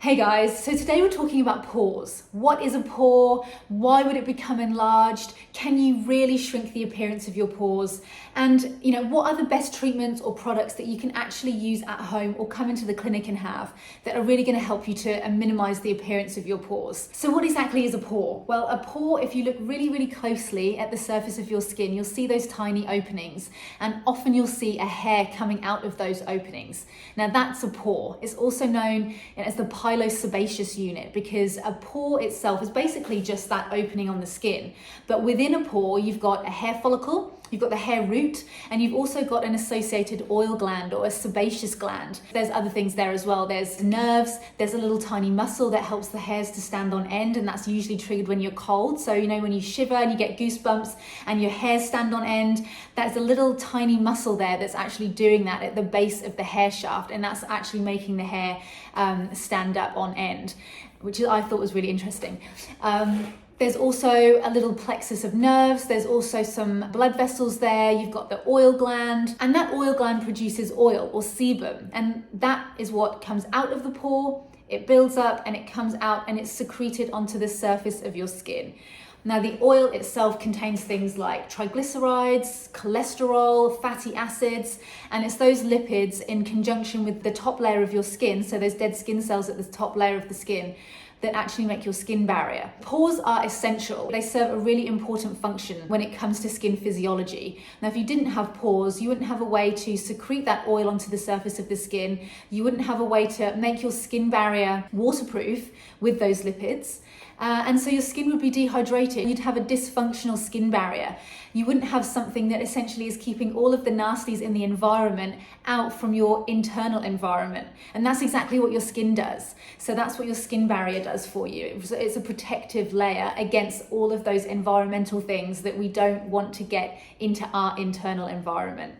Hey guys, so today we're talking about pores. What is a pore? Why would it become enlarged? Can you really shrink the appearance of your pores? And what are the best treatments or products that you can actually use at home or come into the clinic and have that are really going to help you to minimize the appearance of your pores? So what exactly is a pore? Well, a pore, if you look really closely at the surface of your skin, you'll see those tiny openings, and often you'll see a hair coming out of those openings. Now that's a pore. It's also known as the sebaceous unit, because a pore itself is basically just that opening on the skin. But within a pore, you've got a hair follicle, you've got the hair root, and you've also got an associated oil gland or a sebaceous gland. There's other things there as well. There's nerves, there's a little tiny muscle that helps the hairs to stand on end, and that's usually triggered when you're cold. So when you shiver and you get goosebumps and your hairs stand on end, that's a little tiny muscle there that's actually doing that at the base of the hair shaft, and that's actually making the hair stand up on end, which I thought was really interesting. There's also a little plexus of nerves. There's also some blood vessels there. You've got the oil gland, and that oil gland produces oil or sebum, and that is what comes out of the pore. It builds up and it comes out and it's secreted onto the surface of your skin. Now, the oil itself contains things like triglycerides, cholesterol, fatty acids, and it's those lipids in conjunction with the top layer of your skin, so those dead skin cells at the top layer of the skin, that actually make your skin barrier. Pores are essential. They serve a really important function when it comes to skin physiology. Now, if you didn't have pores, you wouldn't have a way to secrete that oil onto the surface of the skin. You wouldn't have a way to make your skin barrier waterproof with those lipids. And so your skin would be dehydrated. You'd have a dysfunctional skin barrier. You wouldn't have something that essentially is keeping all of the nasties in the environment out from your internal environment. And that's exactly what your skin does. So that's what your skin barrier does for you. It's a protective layer against all of those environmental things that we don't want to get into our internal environment.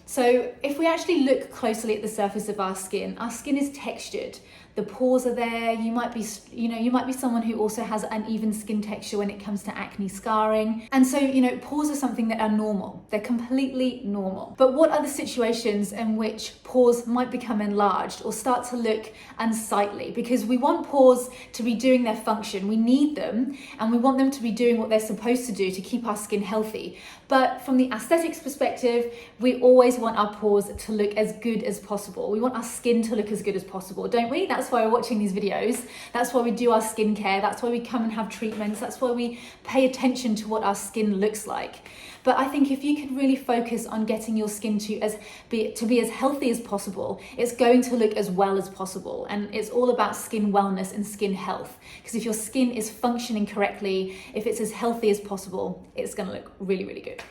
So if we actually look closely at the surface of our skin is textured. The pores are there. You might be someone who also has uneven skin texture when it comes to acne scarring. And so, pores are something that are normal. They're completely normal. But what are the situations in which pores might become enlarged or start to look unsightly? Because we want pores to be doing their function. We need them, and we want them to be doing what they're supposed to do to keep our skin healthy. But from the aesthetics perspective, we always want our pores to look as good as possible. We want our skin to look as good as possible, don't we? That's why we're watching these videos. That's why we do our skincare. That's why we come and have treatments. That's why we pay attention to what our skin looks like. But I think if you can really focus on getting your skin to be as healthy as possible, it's going to look as well as possible. And it's all about skin wellness and skin health. Because if your skin is functioning correctly, if it's as healthy as possible, it's going to look really good.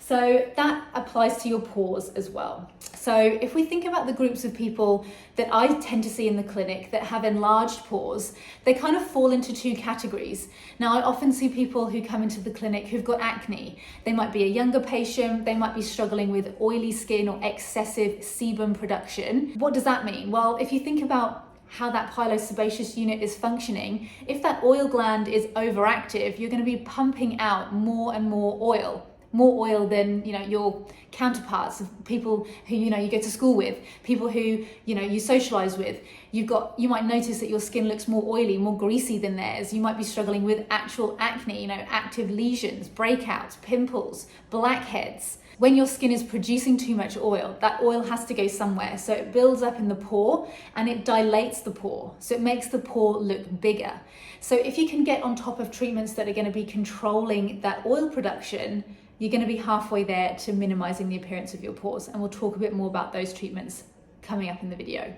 So that applies to your pores as well. So if we think about the groups of people that I tend to see in the clinic that have enlarged pores, they kind of fall into two categories. Now, I often see people who come into the clinic who've got acne. They might be a younger patient, they might be struggling with oily skin or excessive sebum production. What does that mean? Well, if you think about how that pilosebaceous unit is functioning, if that oil gland is overactive, you're going to be pumping out more and more oil than your counterparts, of people who you go to school with, people who you socialize with. You might notice that your skin looks more oily, more greasy than theirs. You might be struggling with actual acne, active lesions, breakouts, pimples, blackheads. When your skin is producing too much oil, that oil has to go somewhere. So it builds up in the pore and it dilates the pore. So it makes the pore look bigger. So if you can get on top of treatments that are going to be controlling that oil production, you're going to be halfway there to minimizing the appearance of your pores. And we'll talk a bit more about those treatments coming up in the video.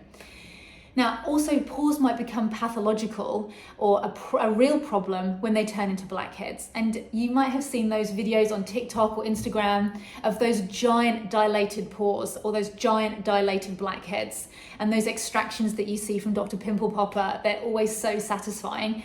Now, also, pores might become pathological or a real problem when they turn into blackheads. And you might have seen those videos on TikTok or Instagram of those giant dilated pores or those giant dilated blackheads, and those extractions that you see from Dr. Pimple Popper. They're always so satisfying.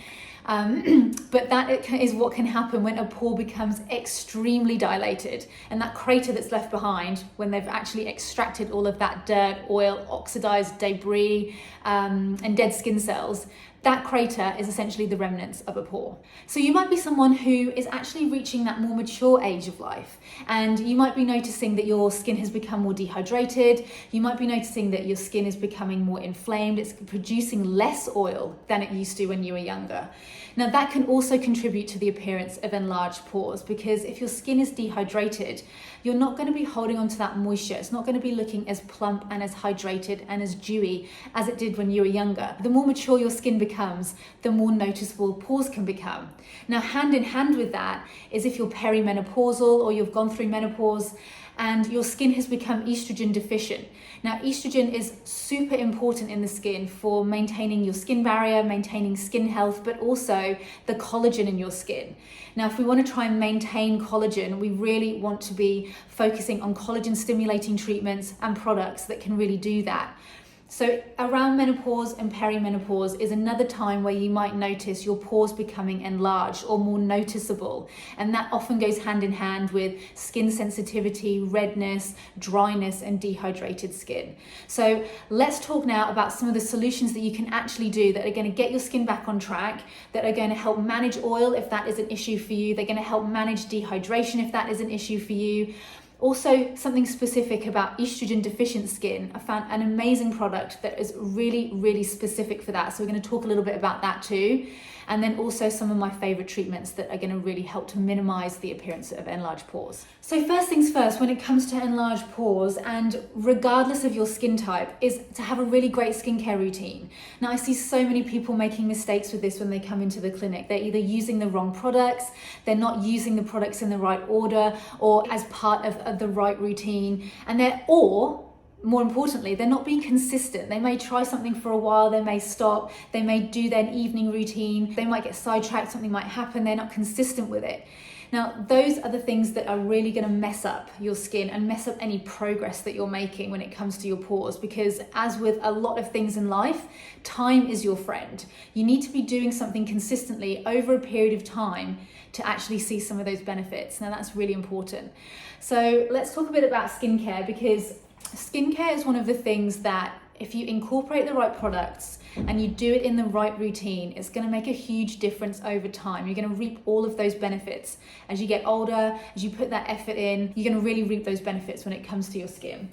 But that is what can happen when a pore becomes extremely dilated, and that crater that's left behind when they've actually extracted all of that dirt, oil, oxidized debris, and dead skin cells, That crater is essentially the remnants of a pore. So you might be someone who is actually reaching that more mature age of life, and you might be noticing that your skin has become more dehydrated. You might be noticing that your skin is becoming more inflamed. It's producing less oil than it used to when you were younger. Now that can also contribute to the appearance of enlarged pores, because if your skin is dehydrated, you're not going to be holding on to that moisture. It's not going to be looking as plump and as hydrated and as dewy as it did when you were younger. The more mature your skin becomes, the more noticeable pores can become. Now, hand in hand with that is if you're perimenopausal or you've gone through menopause and your skin has become estrogen deficient. Now, estrogen is super important in the skin for maintaining your skin barrier, maintaining skin health, but also the collagen in your skin. Now, if we want to try and maintain collagen, we really want to be focusing on collagen stimulating treatments and products that can really do that. So around menopause and perimenopause is another time where you might notice your pores becoming enlarged or more noticeable. And that often goes hand in hand with skin sensitivity, redness, dryness, and dehydrated skin. So let's talk now about some of the solutions that you can actually do that are going to get your skin back on track, that are going to help manage oil if that is an issue for you. They're going to help manage dehydration if that is an issue for you. Also, something specific about estrogen deficient skin. I found an amazing product that is really, really specific for that. So we're going to talk a little bit about that too. And then also some of my favorite treatments that are going to really help to minimize the appearance of enlarged pores. So first things first, when it comes to enlarged pores, and regardless of your skin type, is to have a really great skincare routine. Now, I see so many people making mistakes with this when they come into the clinic. They're either using the wrong products, they're not using the products in the right order or as part of the right routine, and more importantly, they're not being consistent. They may try something for a while, they may stop, they may do their evening routine, they might get sidetracked, something might happen, they're not consistent with it. Now, those are the things that are really going to mess up your skin and mess up any progress that you're making when it comes to your pores, because as with a lot of things in life, time is your friend. You need to be doing something consistently over a period of time to actually see some of those benefits. Now, that's really important. So let's talk a bit about skincare, because skincare is one of the things that if you incorporate the right products and you do it in the right routine, it's going to make a huge difference over time. You're going to reap all of those benefits as you get older, as you put that effort in. You're going to really reap those benefits when it comes to your skin.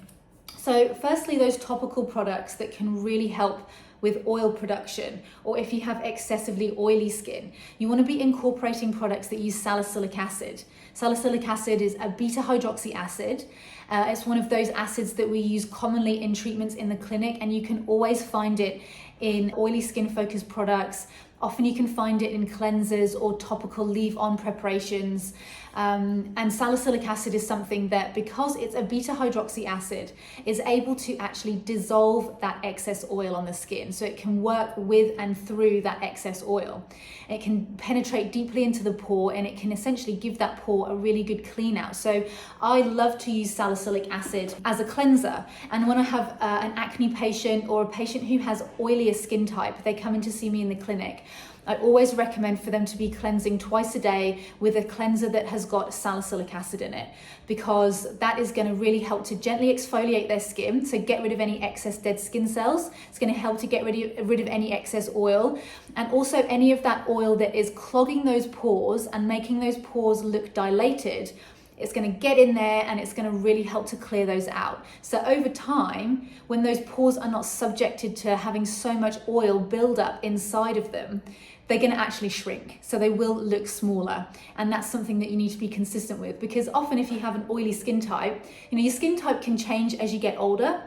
So firstly, those topical products that can really help with oil production, or if you have excessively oily skin, you want to be incorporating products that use salicylic acid. Salicylic acid is a beta hydroxy acid. It's one of those acids that we use commonly in treatments in the clinic, and you can always find it in oily skin focused products. Often you can find it in cleansers or topical leave-on preparations. And salicylic acid is something that, because it's a beta hydroxy acid, is able to actually dissolve that excess oil on the skin. So it can work with and through that excess oil. It can penetrate deeply into the pore, and it can essentially give that pore a really good clean out. So I love to use salicylic acid as a cleanser. And when I have an acne patient or a patient who has oilier skin type, they come in to see me in the clinic, I always recommend for them to be cleansing twice a day with a cleanser that has got salicylic acid in it, because that is going to really help to gently exfoliate their skin, so get rid of any excess dead skin cells. It's going to help to get rid of any excess oil, and also any of that oil that is clogging those pores and making those pores look dilated. It's going to get in there and it's going to really help to clear those out. So over time, when those pores are not subjected to having so much oil build up inside of them, they're going to actually shrink. So they will look smaller. And that's something that you need to be consistent with, because often if you have an oily skin type, your skin type can change as you get older.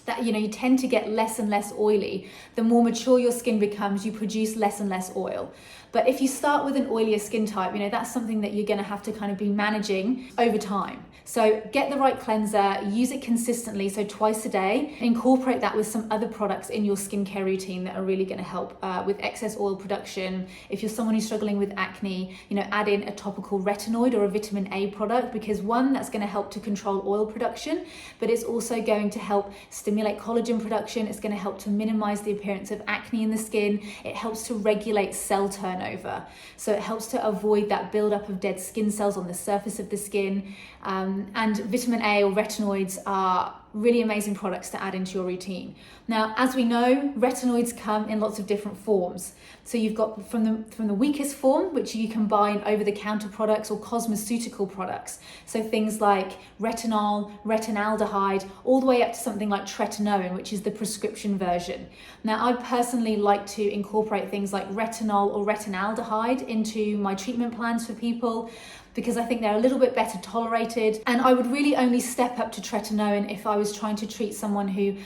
That you tend to get less and less oily. The more mature your skin becomes, you produce less and less oil. But if you start with an oilier skin type, that's something that you're going to have to kind of be managing over time. So get the right cleanser, use it consistently, so twice a day. Incorporate that with some other products in your skincare routine that are really going to help with excess oil production. If you're someone who's struggling with acne, add in a topical retinoid or a vitamin A product, because one, that's going to help to control oil production, but it's also going to help stimulate collagen production. It's going to help to minimize the appearance of acne in the skin. It helps to regulate cell turnover. So it helps to avoid that buildup of dead skin cells on the surface of the skin. And vitamin A or retinoids are really amazing products to add into your routine. Now, as we know, retinoids come in lots of different forms. So you've got from the weakest form, which you can buy in over-the-counter products or cosmeceutical products. So things like retinol, retinaldehyde, all the way up to something like tretinoin, which is the prescription version. Now, I personally like to incorporate things like retinol or retinaldehyde into my treatment plans for people, because I think they're a little bit better tolerated. And I would really only step up to tretinoin if I was trying to treat someone who,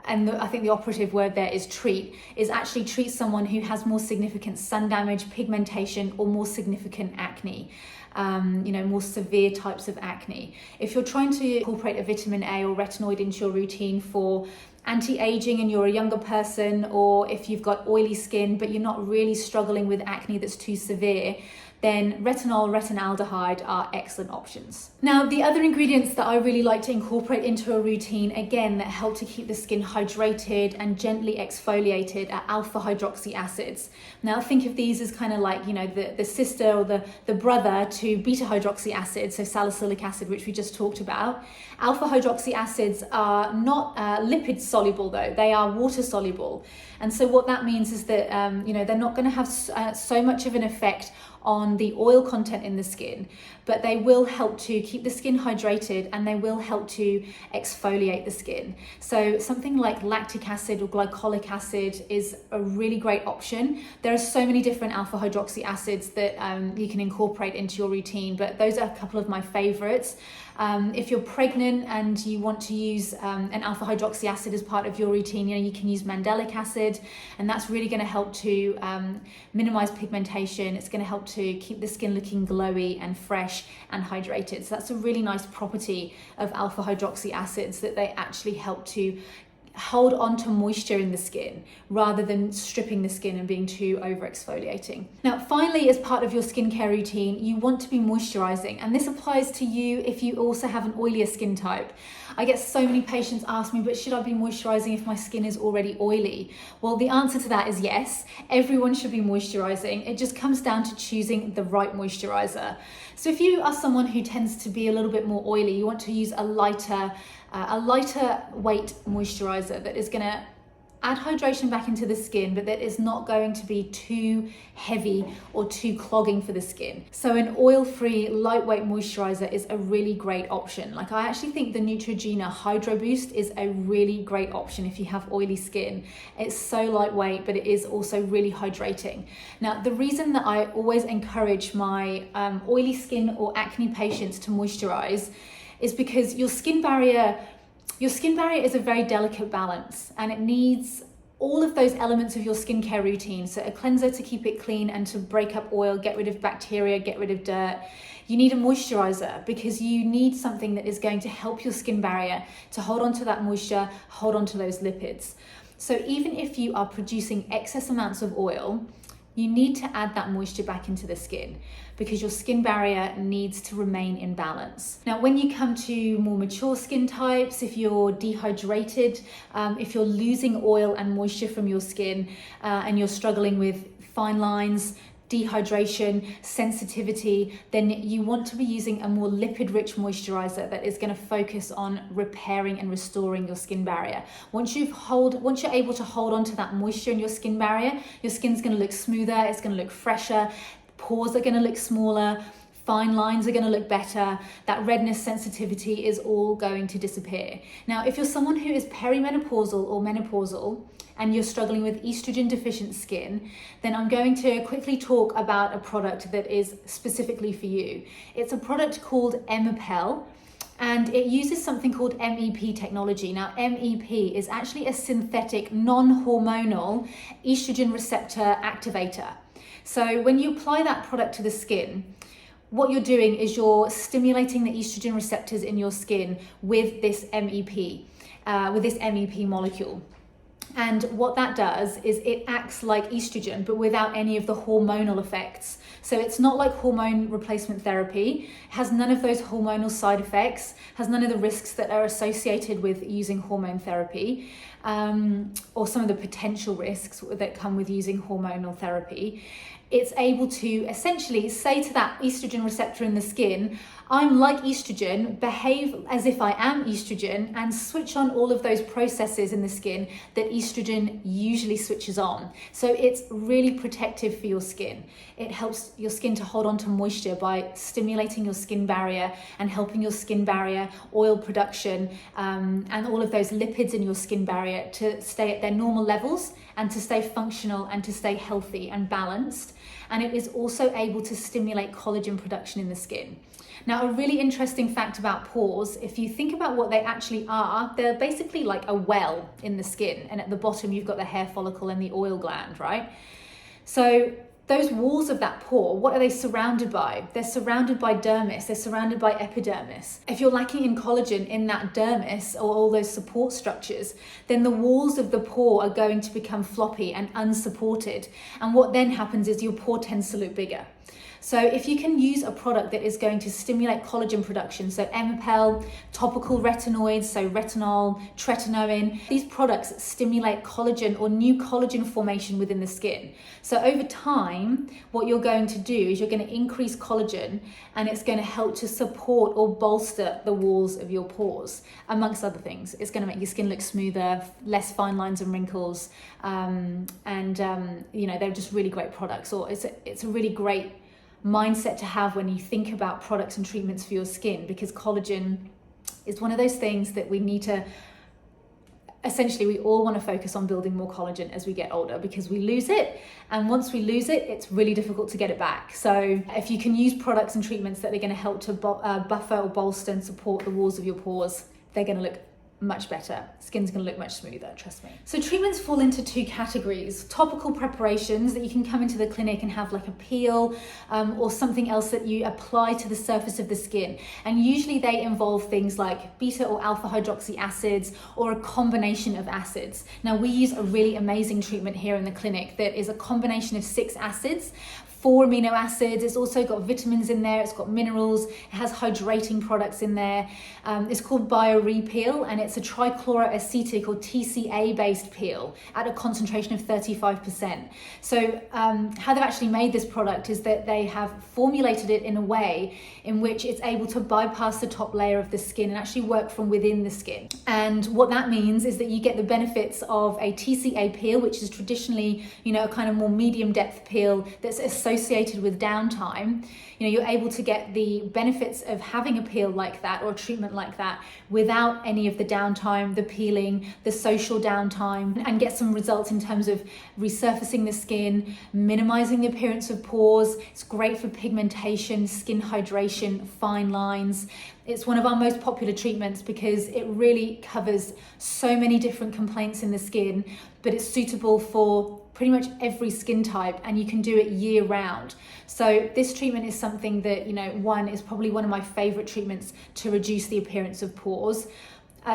and I think the operative word there is treat someone who has more significant sun damage, pigmentation, or more significant acne. More severe types of acne. If you're trying to incorporate a vitamin A or retinoid into your routine for anti-aging and you're a younger person, or if you've got oily skin but you're not really struggling with acne that's too severe, then retinol, retinaldehyde are excellent options. Now, the other ingredients that I really like to incorporate into a routine, again, that help to keep the skin hydrated and gently exfoliated, are alpha hydroxy acids. Now, think of these as kind of like, the sister or the brother to beta hydroxy acid, so salicylic acid, which we just talked about. Alpha hydroxy acids are not lipid soluble though, they are water soluble. And so what that means is that, they're not going to have so much of an effect on the oil content in the skin, but they will help to keep the skin hydrated and they will help to exfoliate the skin. So something like lactic acid or glycolic acid is a really great option. There are so many different alpha hydroxy acids that you can incorporate into your routine, but those are a couple of my favorites. If you're pregnant and you want to use an alpha hydroxy acid as part of your routine, you can use mandelic acid, and that's really going to help to minimize pigmentation. It's going to help to keep the skin looking glowy and fresh and hydrated. So that's a really nice property of alpha hydroxy acids, that they actually help to hold on to moisture in the skin rather than stripping the skin and being too over exfoliating. Now, finally, as part of your skincare routine, you want to be moisturising, and this applies to you if you also have an oilier skin type. I get so many patients ask me, but should I be moisturising if my skin is already oily? Well, the answer to that is yes. Everyone should be moisturising. It just comes down to choosing the right moisturiser. So if you are someone who tends to be a little bit more oily, you want to use a lighter weight moisturiser that is going to add hydration back into the skin, but that is not going to be too heavy or too clogging for the skin. So an oil-free, lightweight moisturiser is a really great option. Like, I actually think the Neutrogena Hydro Boost is a really great option if you have oily skin. It's so lightweight, but it is also really hydrating. Now, the reason that I always encourage my oily skin or acne patients to moisturize is because your skin barrier is a very delicate balance, and it needs all of those elements of your skincare routine. So a cleanser to keep it clean and to break up oil, get rid of bacteria, get rid of dirt. You need a moisturizer because you need something that is going to help your skin barrier to hold on to that moisture, hold on to those lipids. So even if you are producing excess amounts of oil, you need to add that moisture back into the skin because your skin barrier needs to remain in balance. Now, when you come to more mature skin types, if you're dehydrated, if you're losing oil and moisture from your skin, and you're struggling with fine lines, dehydration, sensitivity, then you want to be using a more lipid-rich moisturizer that is going to focus on repairing and restoring your skin barrier. Once you're able to hold on to that moisture in your skin barrier, your skin's going to look smoother, it's going to look fresher, pores are going to look smaller, fine lines are going to look better, that redness sensitivity is all going to disappear. Now, if you're someone who is perimenopausal or menopausal, and you're struggling with estrogen-deficient skin, then I'm going to quickly talk about a product that is specifically for you. It's a product called Emapel, and it uses something called MEP technology. Now, MEP is actually a synthetic, non-hormonal estrogen receptor activator. So when you apply that product to the skin, what you're doing is you're stimulating the estrogen receptors in your skin with this MEP molecule. And what that does is it acts like estrogen, but without any of the hormonal effects. So it's not like hormone replacement therapy, has none of those hormonal side effects, has none of the risks that are associated with using hormone therapy. or some of the potential risks that come with using hormonal therapy, it's able to essentially say to that estrogen receptor in the skin, I'm like estrogen, behave as if I am estrogen, and switch on all of those processes in the skin that estrogen usually switches on. So it's really protective for your skin. It helps your skin to hold on to moisture by stimulating your skin barrier and helping your skin barrier, oil production, and all of those lipids in your skin barrier to stay at their normal levels and to stay functional and to stay healthy and balanced. And it is also able to stimulate collagen production in the skin. Now, a really interesting fact about pores, if you think about what they actually are, they're basically like a well in the skin, and at the bottom you've got the hair follicle and the oil gland, right? So those walls of that pore, what are they surrounded by? They're surrounded by dermis, they're surrounded by epidermis. If you're lacking in collagen in that dermis or all those support structures, then the walls of the pore are going to become floppy and unsupported. And what then happens is your pore tends to look bigger. So if you can use a product that is going to stimulate collagen production, so Emapel, topical retinoids, so retinol, tretinoin, these products stimulate collagen or new collagen formation within the skin. So over time, what you're going to do is you're going to increase collagen, and it's going to help to support or bolster the walls of your pores, amongst other things. It's going to make your skin look smoother, less fine lines and wrinkles, you know, they're just really great products. Or it's a really great mindset to have when you think about products and treatments for your skin, because collagen is one of those things that we need to, essentially we all want to focus on building more collagen as we get older, because we lose it, and once we lose it, it's really difficult to get it back. So if you can use products and treatments that are going to help to buffer or bolster and support the walls of your pores, they're going to look much better. Skin's going to look much smoother, trust me. So treatments fall into two categories: topical preparations that you can come into the clinic and have like a peel or something else that you apply to the surface of the skin, and usually they involve things like beta or alpha hydroxy acids or a combination of acids. Now we use a really amazing treatment here in the clinic that is a combination of 6 acids, 4 amino acids. It's also got vitamins in there, it's got minerals, it has hydrating products in there. It's called BioRepeel, and it's a trichloroacetic or TCA based peel at a concentration of 35%. So how they've actually made this product is that they have formulated it in a way in which it's able to bypass the top layer of the skin and actually work from within the skin. And what that means is that you get the benefits of a TCA peel, which is traditionally, you know, a kind of more medium depth peel that's associated with downtime. You know, you're able to get the benefits of having a peel like that or a treatment like that without any of the downtime, the peeling, the social downtime, and get some results in terms of resurfacing the skin, minimizing the appearance of pores. It's great for pigmentation, skin hydration, fine lines. It's one of our most popular treatments because it really covers so many different complaints in the skin, but it's suitable for pretty much every skin type, and you can do it year round. So this treatment is something that, you know, is probably one of my favorite treatments to reduce the appearance of pores.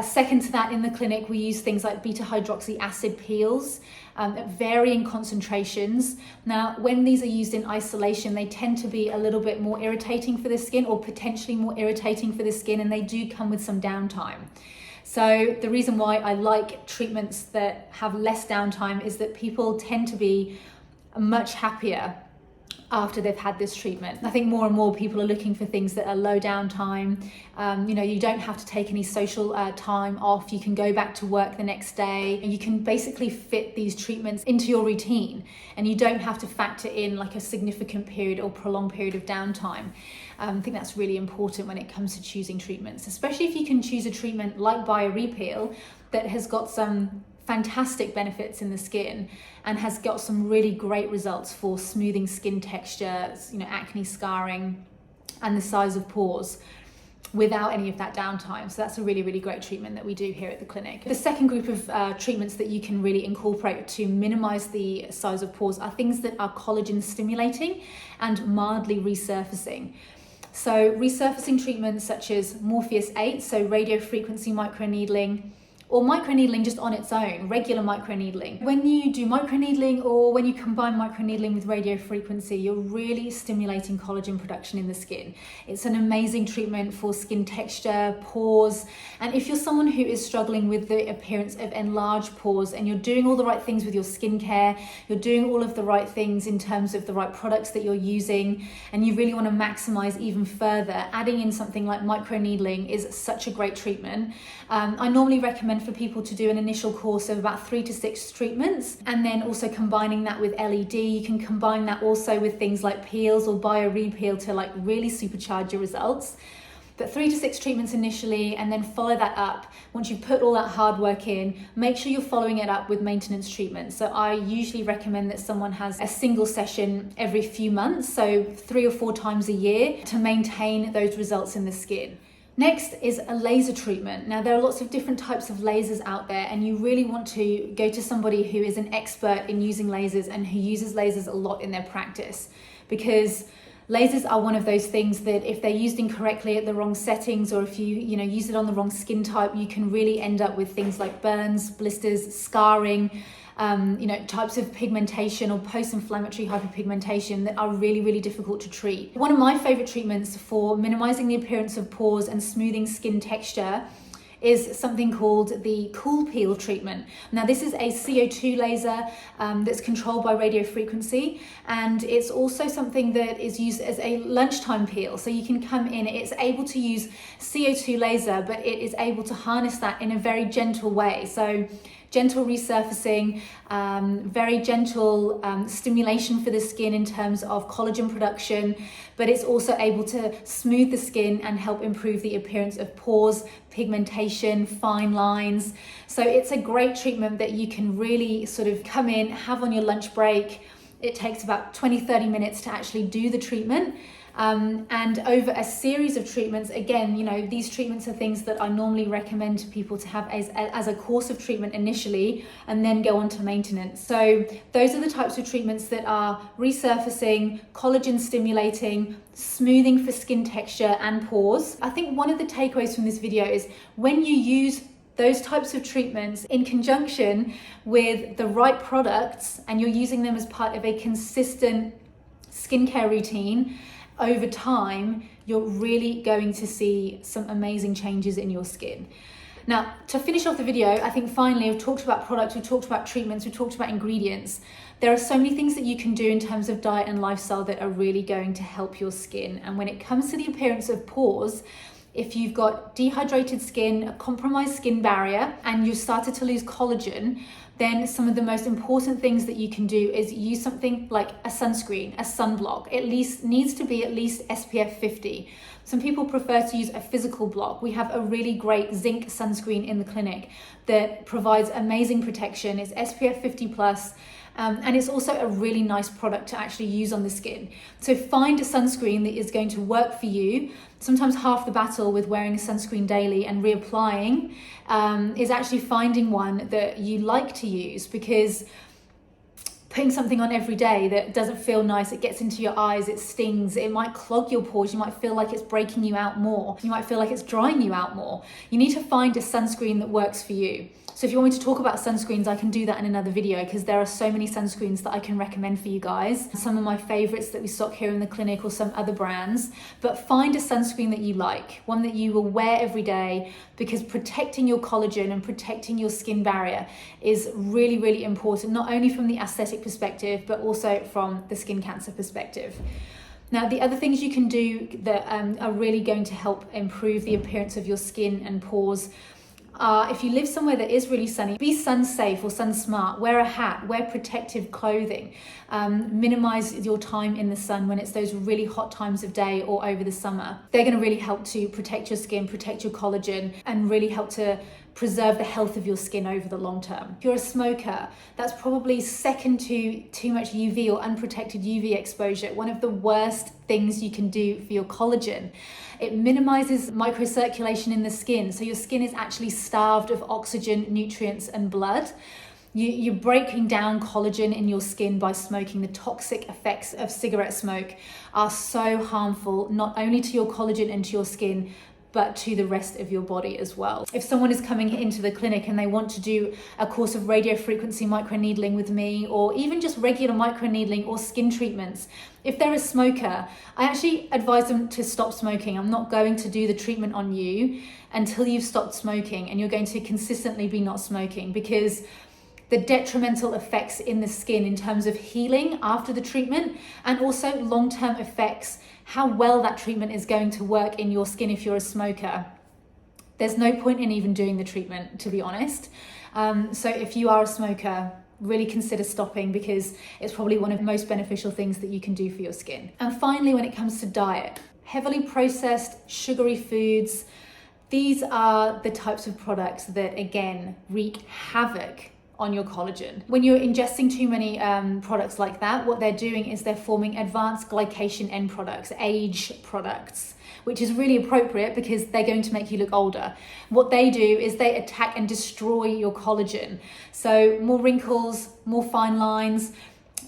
Second to that, in the clinic, we use things like beta hydroxy acid peels at varying concentrations. Now, when these are used in isolation, they tend to be a little bit more irritating for the skin, or potentially more irritating for the skin, and they do come with some downtime. So the reason why I like treatments that have less downtime is that people tend to be much happier after they've had this treatment. I think more and more people are looking for things that are low downtime. You know, you don't have to take any social time off. You can go back to work the next day, and you can basically fit these treatments into your routine, and you don't have to factor in like a significant period or prolonged period of downtime. I think that's really important when it comes to choosing treatments, especially if you can choose a treatment like BioRepeel that has got some fantastic benefits in the skin and has got some really great results for smoothing skin texture, you know, acne scarring, and the size of pores without any of that downtime. So that's a really, really great treatment that we do here at the clinic. The second group of treatments that you can really incorporate to minimize the size of pores are things that are collagen stimulating and mildly resurfacing. So resurfacing treatments such as Morpheus 8, so radio frequency microneedling, or microneedling just on its own, regular microneedling. When you do microneedling or when you combine microneedling with radio frequency, you're really stimulating collagen production in the skin. It's an amazing treatment for skin texture, pores, and if you're someone who is struggling with the appearance of enlarged pores and you're doing all the right things with your skincare, you're doing all of the right things in terms of the right products that you're using, and you really want to maximize even further, adding in something like microneedling is such a great treatment. I normally recommend for people to do an initial course of about 3 to 6 treatments, and then also combining that with LED. You can combine that also with things like peels or bio repeel to like really supercharge your results. But 3 to 6 treatments initially, and then follow that up. Once you've put all that hard work in, make sure you're following it up with maintenance treatments. So I usually recommend that someone has a single session every few months, so 3 or 4 times a year, to maintain those results in the skin. Next is a laser treatment. Now there are lots of different types of lasers out there, and you really want to go to somebody who is an expert in using lasers and who uses lasers a lot in their practice, because lasers are one of those things that if they're used incorrectly at the wrong settings, or if you use it on the wrong skin type, you can really end up with things like burns, blisters, scarring, types of pigmentation or post-inflammatory hyperpigmentation that are really, really difficult to treat. One of my favorite treatments for minimizing the appearance of pores and smoothing skin texture is something called the Cool Peel treatment. Now this is a CO2 laser that's controlled by radio frequency, and it's also something that is used as a lunchtime peel. So you can come in, it's able to use CO2 laser, but it is able to harness that in a very gentle way. So gentle resurfacing, very gentle stimulation for the skin in terms of collagen production, but it's also able to smooth the skin and help improve the appearance of pores, pigmentation, fine lines. So it's a great treatment that you can really sort of come in, have on your lunch break. It takes about 20-30 minutes to actually do the treatment. And over a series of treatments, again, these treatments are things that I normally recommend to people to have as a course of treatment initially, and then go on to maintenance. So those are the types of treatments that are resurfacing, collagen stimulating, smoothing for skin texture and pores. I think one of the takeaways from this video is when you use those types of treatments in conjunction with the right products, and you're using them as part of a consistent skincare routine, over time, you're really going to see some amazing changes in your skin. Now, to finish off the video, I think finally we've talked about products, we've talked about treatments, we've talked about ingredients. There are so many things that you can do in terms of diet and lifestyle that are really going to help your skin. And when it comes to the appearance of pores, if you've got dehydrated skin, a compromised skin barrier, and you've started to lose collagen, then some of the most important things that you can do is use something like a sunscreen, a sunblock. At least needs to be at least SPF 50. Some people prefer to use a physical block. We have a really great zinc sunscreen in the clinic that provides amazing protection. It's SPF 50 plus. And it's also a really nice product to actually use on the skin. So find a sunscreen that is going to work for you. Sometimes half the battle with wearing a sunscreen daily and reapplying is actually finding one that you like to use, because putting something on every day that doesn't feel nice, it gets into your eyes, it stings, it might clog your pores, you might feel like it's breaking you out more, you might feel like it's drying you out more. You need to find a sunscreen that works for you. So if you want me to talk about sunscreens, I can do that in another video, because there are so many sunscreens that I can recommend for you guys. Some of my favorites that we stock here in the clinic, or some other brands. But find a sunscreen that you like, one that you will wear every day, because protecting your collagen and protecting your skin barrier is really, really important, not only from the aesthetic perspective, but also from the skin cancer perspective. Now, the other things you can do that are really going to help improve the appearance of your skin and pores, if you live somewhere that is really sunny, be sun safe or sun smart, wear a hat, wear protective clothing, minimize your time in the sun when it's those really hot times of day or over the summer. They're going to really help to protect your skin, protect your collagen, and really help to preserve the health of your skin over the long term. If you're a smoker, that's probably second to too much UV or unprotected UV exposure, one of the worst things you can do for your collagen. It minimizes microcirculation in the skin, so your skin is actually starved of oxygen, nutrients, and blood. You're breaking down collagen in your skin by smoking. The toxic effects of cigarette smoke are so harmful, not only to your collagen and to your skin, but to the rest of your body as well. If someone is coming into the clinic and they want to do a course of radio frequency microneedling with me, or even just regular microneedling or skin treatments, if they're a smoker, I actually advise them to stop smoking. I'm not going to do the treatment on you until you've stopped smoking and you're going to consistently be not smoking, because the detrimental effects in the skin in terms of healing after the treatment, and also long-term effects, how well that treatment is going to work in your skin if you're a smoker. There's no point in even doing the treatment, to be honest. So if you are a smoker, really consider stopping, because it's probably one of the most beneficial things that you can do for your skin. And finally, when it comes to diet, heavily processed, sugary foods, these are the types of products that, again, wreak havoc on your collagen. When you're ingesting too many products like that, what they're doing is they're forming advanced glycation end products, age products, which is really appropriate because they're going to make you look older. What they do is they attack and destroy your collagen. So more wrinkles, more fine lines,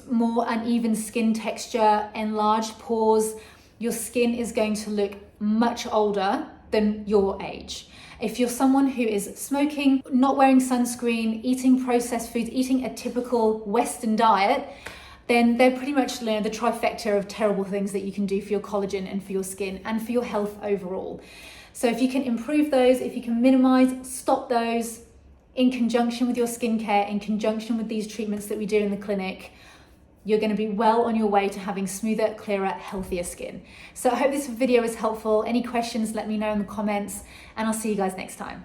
more uneven skin texture, enlarged pores. Your skin is going to look much older than your age. If you're someone who is smoking, not wearing sunscreen, eating processed foods, eating a typical Western diet, then they're pretty much, the trifecta of terrible things that you can do for your collagen and for your skin and for your health overall. So if you can improve those, if you can minimize, stop those in conjunction with your skincare, in conjunction with these treatments that we do in the clinic, you're going to be well on your way to having smoother, clearer, healthier skin. So I hope this video was helpful. Any questions, let me know in the comments, and I'll see you guys next time.